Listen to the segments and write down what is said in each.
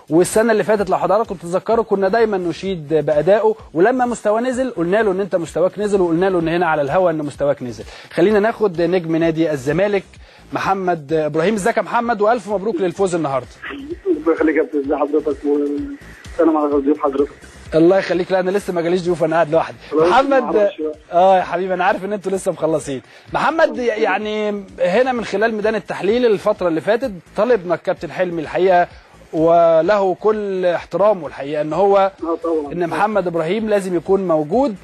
والسنه اللي فاتت لو حضراتكم تتذكروا كنا دايما نشيد بادائه، ولما مستواه نزل قلنا له ان انت مستواك نزل، وقلنا له ان هنا على الهوا ان مستواك نزل. خلينا ناخد نجم نادي الزمالك محمد ابراهيم. ازيك يا محمد والف مبروك للفوز النهارده. الله يخليك يا استاذ حضرتك وسلام على ضيوف حضرتك. الله يخليك. لا انا لسه ما جاليش ضيوف، انا قاعد لوحدي. محمد يا حبيبي انا عارف ان انتوا لسه مخلصين. محمد يعني هنا من خلال ميدان التحليل الفتره اللي فاتت طلبنا الكابتن حلمي الحقيقه وله كل احترامه الحقيقه ان هو ان محمد ابراهيم لازم يكون موجود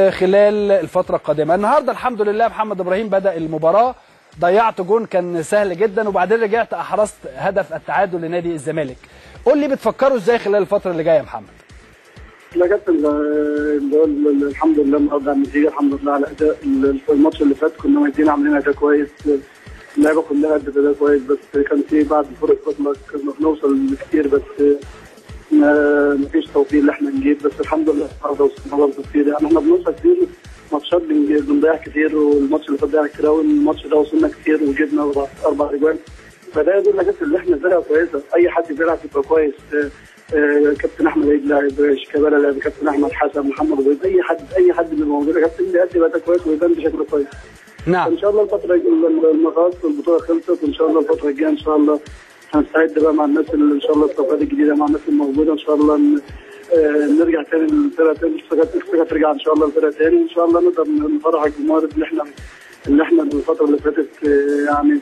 خلال الفتره القادمه. النهارده الحمد لله محمد ابراهيم بدا المباراه، ضيعت جون كان سهل جدا وبعدين رجعت احرزت هدف التعادل لنادي الزمالك. قول لي بتفكروا ازاي خلال الفتره اللي جايه يا محمد؟ لا كابتن الحمد لله النهارده على النتيجه، الحمد لله على الاداء. الماتش اللي فات كنا مدين عاملين اداء كويس، اللعيبه كلها ادت اداء كويس، بس كان في بعض الفرق كنا بنوصل كتير بس ما فيش توفيق اللي احنا نجيب. بس الحمد لله النهارده وصلنا برضه كتير، يعني احنا بنوصل كتير ماتشات بنضيع كتير، والماتش اللي فات ضيعنا كتير قوي، الماتش ده وصلنا كتير وجبنا 4 اجوان. فده يدل لك ان احنا فرقه كويسه، اي حد بيلعب يبقى كويس. كابتن احمد عيد لاعب، شيكابالا لاعب، كابتن احمد حسن، محمد ابو اي حد بيبقى موجود يا كابتن بيأدي بقى كويس ويبان بشكل كويس. نعم. ان شاء الله الفتره المخاض البطوله خلصت، وان شاء الله الفتره الجايه ان شاء الله هنستعد بقى مع الناس اللي ان شاء الله الصفقات الجديده مع الناس الموجوده ان شاء الله نرجع تاني للفرقه تاني، الفرقه ترجع ان شاء الله الفرقه تاني، وان شاء الله نقدر نفرح الجمهور اللي احنا الفتره اللي فاتت يعني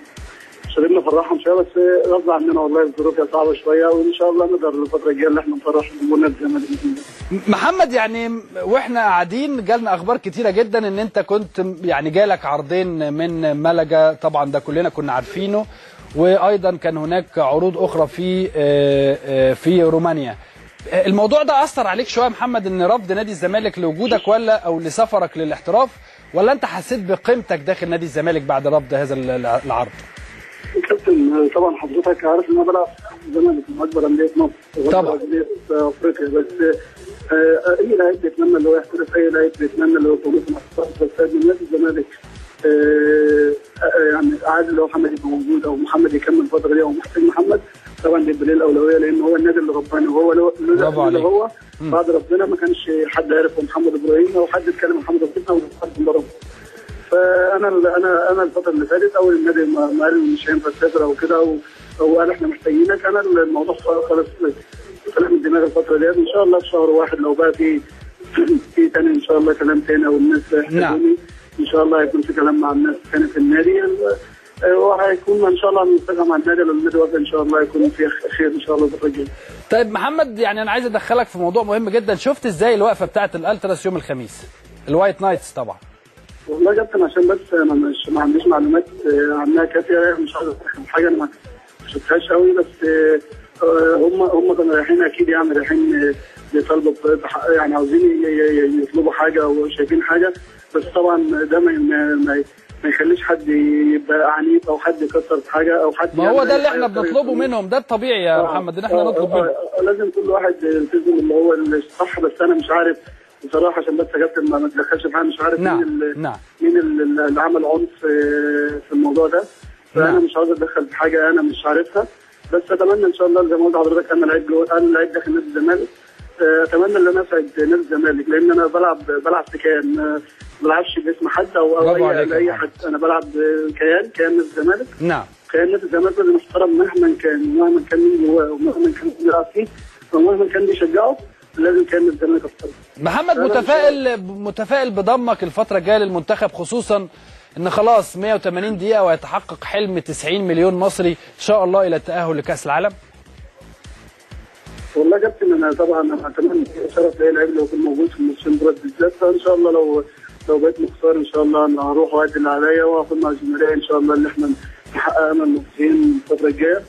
شربنا فرحهم شويه، بس غصب عننا والله الظروف صعبه شويه، وان شاء الله نقدر الفتره الجايه اللي احنا نفرح جمهورنا الزمالك. محمد يعني واحنا قاعدين جالنا اخبار كتيره جدا ان انت كنت يعني جالك عرضين من ملقا، طبعا ده كلنا كنا عارفينه، وايضا كان هناك عروض اخرى في رومانيا. الموضوع ده اثر عليك شويه محمد ان رفض نادي الزمالك لوجودك ولا او لسفرك للاحتراف، ولا انت حسيت بقيمتك داخل نادي الزمالك بعد رفض هذا العرض؟ كابتن طبعا حضرتك عارف ان انا بلعب في الزمالك من اكبر انديه مصر طبعا انديه افريقيا، بس اي لعيب بيتمنى اللي هو يحترف، اي لعيب بيتمنى اللي هو يكون في محطه، بس نادي الزمالك يعني عادي لو محمد يبقى موجود او محمد يكمل الفتره دي او محسن محمد طبعا بيبقى ليه الاولويه، لان هو النادي اللي رباني وهو اللي هو بعد ربنا ما كانش حد عارف محمد ابراهيم او حد اتكلم محمد ابراهيم او حد مباراه. فانا الفتره اللي فاتت اول النادي ما قال مش هينفع تسافر او كده او قال احنا محتاجينك، انا الموضوع خلاص طلع من دماغي الفتره ديت. ان شاء الله في شهر واحد لو بقى في تاني ان شاء الله كلام تاني او الناس يحتاجوني ان شاء الله هيكون في كلام مع الناس تاني في النادي، وهيكون ان شاء الله نتفق مع النادي لو النادي وافق ان شاء الله يكون في خير ان شاء الله الفتره الجايه. طيب محمد يعني انا عايز ادخلك في موضوع مهم جدا، شفت ازاي الوقفه بتاعه الالتراس يوم الخميس الوايت نايتس؟ طبعا والله يا كابتن عشان بس انا ما عنديش معلومات عنها كافيه، مش عايز احكي حاجه انا ما شفتهاش قوي، بس هم كانوا رايحين اكيد يعني رايحين يطالبوا يعني عاوزين يطلبوا حاجه او شايفين حاجه، بس طبعا ده ما يخليش حد يبقى عنيف او حد يكسر في حاجه او حد، ما هو ده اللي احنا بنطلبه منهم، ده الطبيعي يا محمد ان احنا نطلب منهم. لازم كل واحد يلتزم اللي هو الصح، بس انا مش عارف بصراحه عشان بس يا كابتن ما تدخلش معايا، مش عارف مين اللي عمل عنف في الموضوع ده، فانا مش عاوز اتدخل في حاجه انا مش عارفها، بس اتمنى ان شاء الله زي ما قلت لحضرتك انا لعيب داخل نادي الزمالك، اتمنى ان انا اسعد نادي الزمالك، لان انا بلعب في كيان ما بلعبش باسم حد او اي حد، انا بلعب كيان نادي الزمالك. نعم كيان نادي الزمالك لازم يحترم مهما كان مين جواه ومهما كان بيلعب فيه ومهما كان بيشجعه، لازم كان الزمالك يحترم. محمد متفائل بضمك الفتره الجايه للمنتخب، خصوصا ان خلاص 180 دقيقه ويتحقق حلم 90 مليون مصري ان شاء الله الى التاهل لكاس العالم؟ والله يا كابتن انا طبعا اتمنى شرف ليا لعيب لو كنت موجود في الماتشين دول بالذات، فان شاء الله لو بقيت مختار ان شاء الله انا هروح وادي اللي عليا وهاخد مع الجمهوريه ان شاء الله اللي احنا نحقق امل المصريين الفتره الجايه.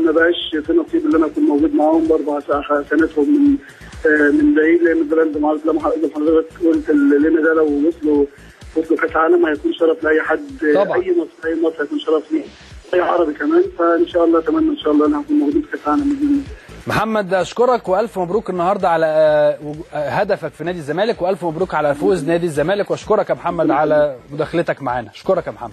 ما بقاش في نصيب اللي انا اكون موجود معاهم ب4 سنتهم من بعيد، لان البراند معروف زي ما حضرتك قلت لنا ده لو وصلوا كاس عالم هيكون شرف لاي حد طبعا. اي مصر هيكون شرف ليه، اي عربي كمان، فان شاء الله اتمنى ان شاء الله انا هكون موجود في كاس العالم باذن الله. محمد اشكرك والف مبروك النهارده على هدفك في نادي الزمالك، والف مبروك على فوز نادي الزمالك، واشكرك يا محمد على مداخلتك معانا. اشكرك يا محمد.